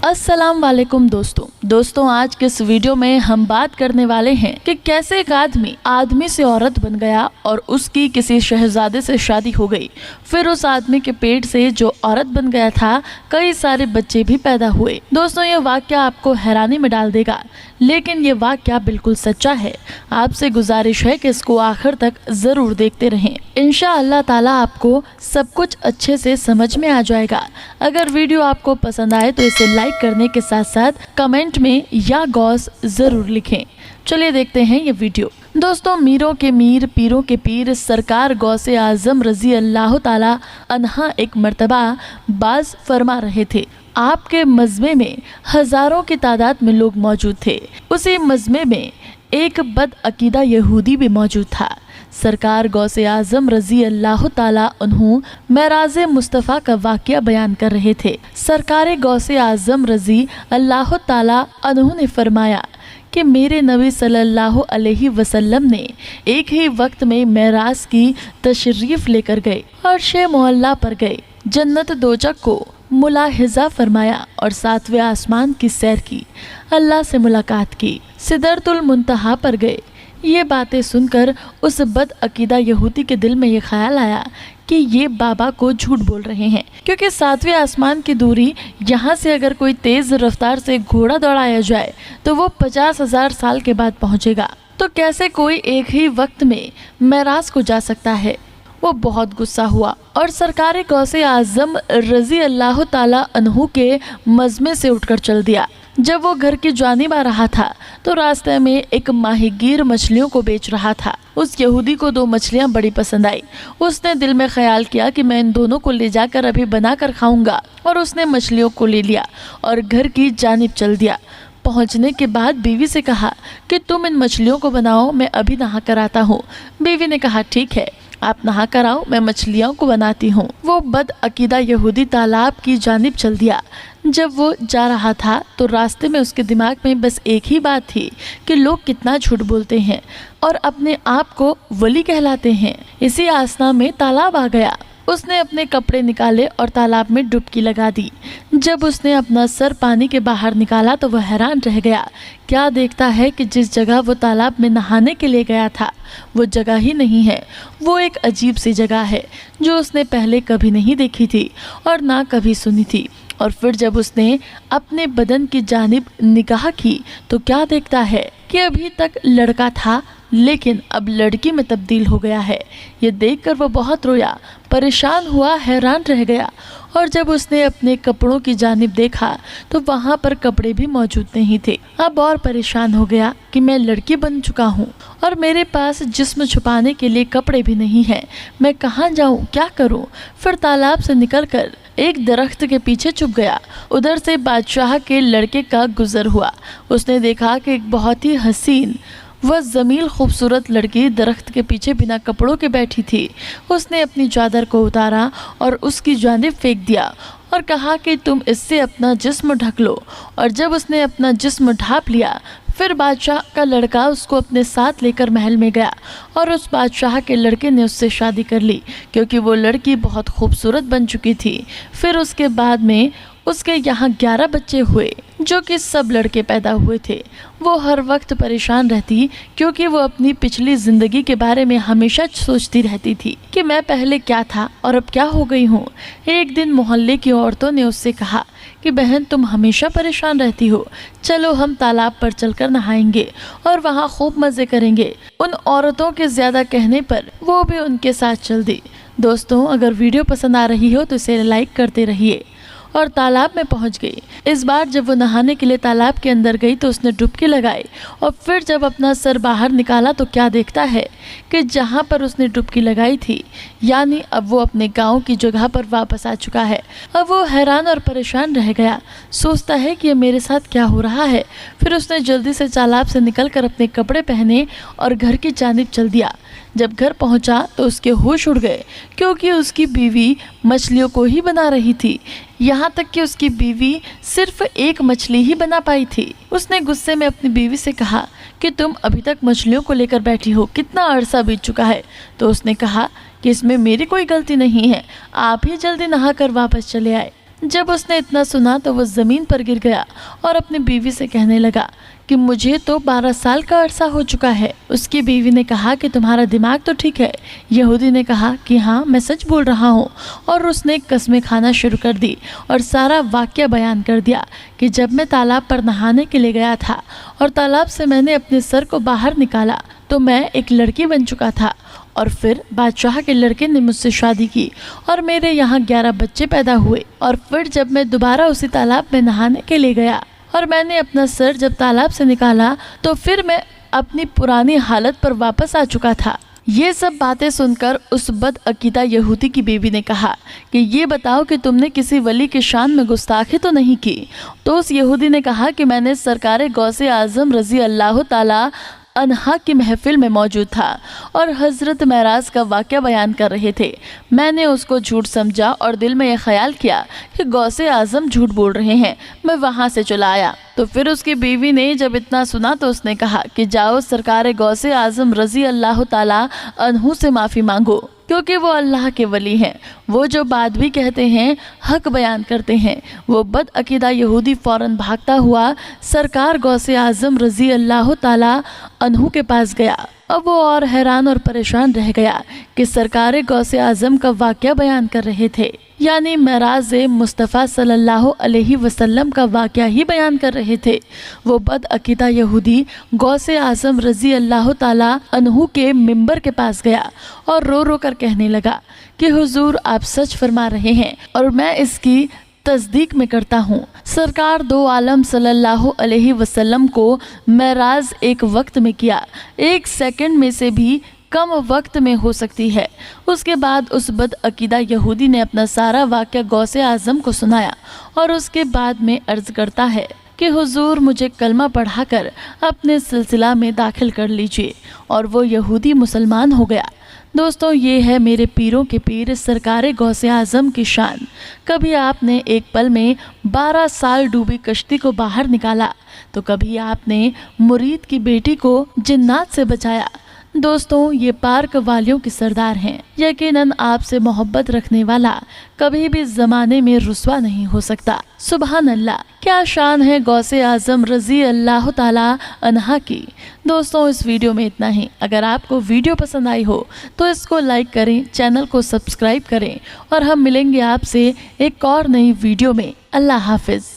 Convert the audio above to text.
अस्सलाम वालेकुम दोस्तों आज के इस वीडियो में हम बात करने वाले हैं कि कैसे एक आदमी से औरत बन गया और उसकी किसी शहजादे से शादी हो गई। फिर उस आदमी के पेट से जो औरत बन गया था कई सारे बच्चे भी पैदा हुए। दोस्तों ये वाकया आपको हैरानी में डाल देगा, लेकिन ये वाकया बिल्कुल सच्चा है। आपसे गुजारिश है कि इसको आखिर तक जरूर देखते रहें। इंशाअल्लाह ताला आपको सब कुछ अच्छे से समझ में आ जाएगा। अगर वीडियो आपको पसंद आए तो इसे लाइक करने के साथ साथ कमेंट में या गौस जरूर लिखें। चलिए देखते हैं ये वीडियो। दोस्तों मीरों के मीर पीरों के पीर सरकार गौसे आजम रजी अल्लाह ताला अन्हा एक मर्तबा बाज फरमा रहे थे। आपके मजमे में हजारों की तादाद में लोग मौजूद थे। उसी मजमे में एक बदअकीदा यहूदी भी मौजूद था। सरकार गौसे आजम रजी अल्लाह ताला अन्हु मेराज मुस्तफ़ा का वाक़या बयान कर रहे थे। सरकार गौसे आजम रजी अल्लाह ताला अन्हु ने फरमाया कि मेरे नबी सल्लल्लाहु अलैहि वसल्लम ने एक ही वक्त में मेराज की तशरीफ लेकर गए और शे मोहल्ला पर गए, जन्नत दोजक को मुलाहिजा फरमाया और 7वें आसमान की सैर की, अल्लाह से मुलाकात की, सिदरतुल मुंतहा पर गए। ये बातें सुनकर उस बदअकीदा यहूदी के दिल में ये ख्याल आया कि ये बाबा को झूठ बोल रहे हैं, क्योंकि 7वें आसमान की दूरी यहाँ से अगर कोई तेज रफ्तार से घोड़ा दौड़ाया जाए तो वो 50,000 साल के बाद पहुँचेगा। तो कैसे कोई एक ही वक्त में मेराज को जा सकता है। वो बहुत गुस्सा हुआ और सरकार गौसे आजम रजी अल्लाह ताला अन्हु के मजमे से उठकर चल दिया। जब वो घर की जानिब आ रहा था तो रास्ते में एक माहीगीर मछलियों को बेच रहा था। उस यहूदी को 2 मछलियां बड़ी पसंद आई। उसने दिल में ख्याल किया कि मैं इन दोनों को ले जाकर अभी बनाकर खाऊंगा, और उसने मछलियों को ले लिया और घर की जानिब चल दिया। पहुंचने के बाद बीवी से कहा कि तुम इन मछलियों को बनाओ, मैं अभी नहा कर आता हूँ। बीवी ने कहा ठीक है, आप नहा कर आओ, मैं मछलियों को बनाती हूँ। वो बदअकीदा यहूदी तालाब की जानिब चल दिया। जब वो जा रहा था तो रास्ते में उसके दिमाग में बस एक ही बात थी कि लोग कितना झूठ बोलते हैं और अपने आप को वली कहलाते हैं। इसी आसना में तालाब आ गया। उसने अपने कपड़े निकाले और तालाब में डुबकी लगा दी। जब उसने अपना सर पानी के बाहर निकाला तो वह हैरान रह गया। क्या देखता है कि जिस जगह वो तालाब में नहाने के लिए गया था वो जगह ही नहीं है। वो एक अजीब सी जगह है जो उसने पहले कभी नहीं देखी थी और ना कभी सुनी थी। और फिर जब उसने अपने बदन की जानिब निगाह की तो क्या देखता है कि अभी तक लड़का था लेकिन अब लड़की में तब्दील हो गया है। ये देखकर वो बहुत रोया, परेशान हुआ, हैरान रह गया। और जब उसने अपने कपड़ों की जानिब देखा तो वहाँ पर कपड़े भी मौजूद नहीं थे। अब और परेशान हो गया कि मैं लड़की बन चुका हूँ और मेरे पास जिस्म छुपाने के लिए कपड़े भी नहीं हैं। मैं कहाँ जाऊँ, क्या करूँ। फिर तालाब से निकलकर एक दरख्त के पीछे छुप गया। उधर से बादशाह के लड़के का गुजर हुआ। उसने देखा कि एक बहुत ही हसीन वह जमील खूबसूरत लड़की दरख्त के पीछे बिना कपड़ों के बैठी थी। उसने अपनी चादर को उतारा और उसकी जानिब फेंक दिया और कहा कि तुम इससे अपना जिस्म ढक लो। और जब उसने अपना जिस्म ढाँप लिया फिर बादशाह का लड़का उसको अपने साथ लेकर महल में गया और उस बादशाह के लड़के ने उससे शादी कर ली, क्योंकि वो लड़की बहुत खूबसूरत बन चुकी थी। फिर उसके बाद में उसके यहाँ 11 बच्चे हुए जो कि सब लड़के पैदा हुए थे। वो हर वक्त परेशान रहती क्योंकि वो अपनी पिछली जिंदगी के बारे में हमेशा सोचती रहती थी कि मैं पहले क्या था और अब क्या हो गई हूँ। एक दिन मोहल्ले की औरतों ने उससे कहा कि बहन तुम हमेशा परेशान रहती हो, चलो हम तालाब पर चलकर नहाएंगे और वहाँ खूब मज़े करेंगे। उन औरतों के ज़्यादा कहने पर वो भी उनके साथ चल दी। दोस्तों अगर वीडियो पसंद आ रही हो तो इसे लाइक करते रहिए। और तालाब में पहुंच गई। इस बार जब वो नहाने के लिए तालाब के अंदर गई तो उसने डुबकी लगाई और फिर जब अपना सर बाहर निकाला तो क्या देखता है कि जहां पर उसने डुबकी लगाई थी यानी अब वो अपने गांव की जगह पर वापस आ चुका है। अब वो हैरान और परेशान रह गया, सोचता है कि ये मेरे साथ क्या हो रहा है। फिर उसने जल्दी से तालाब से निकलकर अपने कपड़े पहने और घर की जानिब चल दिया। जब घर पहुंचा तो उसके होश उड़ गए, क्योंकि उसकी बीवी मछलियों को ही बना रही थी। यहाँ तक कि उसकी बीवी सिर्फ एक मछली ही बना पाई थी। उसने गुस्से में अपनी बीवी से कहा कि तुम अभी तक मछलियों को लेकर बैठी हो, कितना अरसा बीत चुका है। तो उसने कहा कि इसमें मेरी कोई गलती नहीं है, आप ही जल्दी नहाकर वापस चले आए। जब उसने इतना सुना तो वो ज़मीन पर गिर गया और अपनी बीवी से कहने लगा कि मुझे तो 12 साल का अरसा हो चुका है। उसकी बीवी ने कहा कि तुम्हारा दिमाग तो ठीक है। यहूदी ने कहा कि हाँ, मैं सच बोल रहा हूँ। और उसने कस्में खाना शुरू कर दी और सारा वाक़या बयान कर दिया कि जब मैं तालाब पर नहाने के लिए गया था और तालाब से मैंने अपने सर को बाहर निकाला तो मैं एक लड़की बन चुका था, और फिर बादशाह के लड़के ने मुझसे शादी की और मेरे यहाँ 11 बच्चे पैदा हुए। और फिर जब मैं दोबारा उसी तालाब में नहाने के लिए गया और मैंने अपना सर जब तालाब से निकाला तो फिर मैं अपनी पुरानी हालत पर वापस आ चुका था। ये सब बातें सुनकर उस बदअकीदा यहूदी की बीवी ने कहा कि ये बताओ कि तुमने किसी वली की शान में गुस्ताखी तो नहीं की। तो उस यहूदी ने कहा कि मैंने सरकार गौसे आजम रजी अल्लाह ताला अनहा की महफिल में मौजूद था और हज़रत महराज का वाक़या बयान कर रहे थे। मैंने उसको झूठ समझा और दिल में यह ख्याल किया कि गौसे आज़म झूठ बोल रहे हैं। मैं वहाँ से चला आया। तो फिर उसकी बीवी ने जब इतना सुना तो उसने कहा कि जाओ सरकार गौसे आज़म रज़ी अल्लाह ताला अन्हु से माफ़ी मांगो, क्योंकि वो अल्लाह के वली हैं। वो जो बात भी कहते हैं हक बयान करते हैं। वो बदअकीदा यहूदी फ़ौरन भागता हुआ सरकार गौसे आज़म रज़ी अल्लाह ताला अन्हु के पास गया। अब वो और हैरान और परेशान रह गया कि सरकार गौसे आज़म का वाक़या बयान कर रहे थे, यानी मेराज मुस्तफ़ा सल्लल्लाहु अलैहि वसल्लम का वाक़या ही बयान कर रहे थे। वो बदअकीदा यहूदी गौसे आज़म रज़ी अल्लाह ताला अन्हु के मिंबर के पास गया और रो रो कर कहने लगा कि हुजूर आप सच फरमा रहे हैं और मैं इसकी तस्दीक में करता हूँ। सरकार दो आलम सल्लल्लाहु अलैहि वसल्लम को मेराज एक वक्त में किया, 1 सेकंड में से भी कम वक्त में हो सकती है। उसके बाद उस बदअकीदा यहूदी ने अपना सारा वाक़या गौसे आज़म को सुनाया और उसके बाद में अर्ज़ करता है कि हुजूर मुझे कलमा पढ़ाकर अपने सिलसिला में दाखिल कर लीजिए, और वो यहूदी मुसलमान हो गया। दोस्तों, ये है मेरे पीरों के पीर सरकार गौसे आज़म की शान। कभी आपने एक पल में 12 साल डूबी कश्ती को बाहर निकाला, तो कभी आपने मुरीद की बेटी को जिन्नात से बचाया। दोस्तों, ये पार्क वालियों के सरदार हैं। यकीनन आपसे मोहब्बत रखने वाला कभी भी ज़माने में रुस्वा नहीं हो सकता। सुभान अल्लाह, क्या शान है गौसे आज़म रज़ी अल्लाह ताला अन्हा की। दोस्तों, इस वीडियो में इतना ही। अगर आपको वीडियो पसंद आई हो तो इसको लाइक करें, चैनल को सब्सक्राइब करें और हम मिलेंगे आपसे एक और नई वीडियो में। अल्लाह हाफिज़।